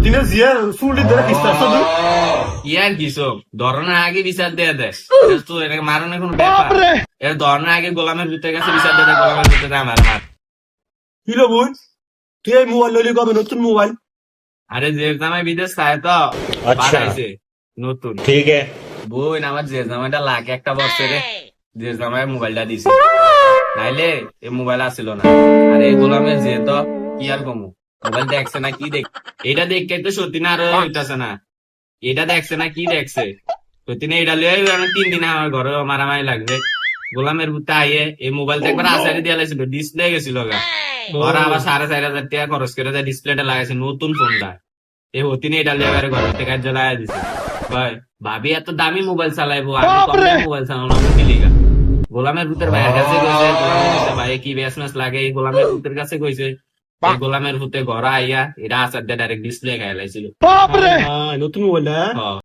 সতীনে জিয়া চুলি ধরে কিস্তার শুধু ইয়ার কিছু ধরনের আগে বিচার দিয়ে দেয় তো এটাকে মারানোর কোনো ব্যাপার এর ধরনের আগে গোলামের ভিতরে কাছে বিচার দিয়ে দেয় গোলামের ভিতরে আমার মার কি লো বোন তুই এই মোবাইল লইলি কবে নতুন মোবাইল আরে যে জামাই বিদেশ চায় তো পাঠাইছে নতুন ठीक है বোন আমার যে জামাইটা লাখ একটা বছরে যে জামাই মোবাইলটা দিছে নাইলে এই মোবাইল আসছিল না আর এই গোলামের যে তো কি আর কমু মোবাইল দেখছে না কি দেখ এটা দেখতে তো সত্যি না আরো হইতাছে না এটা দেখছে না কি দেখছে সত্যি না এটা লিয়ে 3 দিন আমার ঘরে মারামারি লাগবে গোলামের বুতে আইয়ে এই মোবাইলটা একবার আসারি দিয়ে লাইছিল ডিসপ্লে গেছিল গা ওরা আবার 4,500 টাকা খরচ করে ডিসপ্লেটা লাগাইছে নতুন ফোনটা এই হতিনি এটা লিয়ে ঘর থেকে জ্বালায় দিছে ভাই ভাবি এত দামি মোবাইল চালাইবো আমি কম দামি মোবাইল চালানো কি লিগা গোলামের ভূতের ভাইয়ের কাছে কইছে গোলামের ভূতের ভাই কি বেসমেস লাগে এই গোলামের ভূতের কাছে কইছে এই গোলামের ভূতে ঘর আইয়া এটা আসার দিয়ে ডাইরেক্ট ডিসপ্লে খাই লাইছিল নতুন মোবাইল হ্যাঁ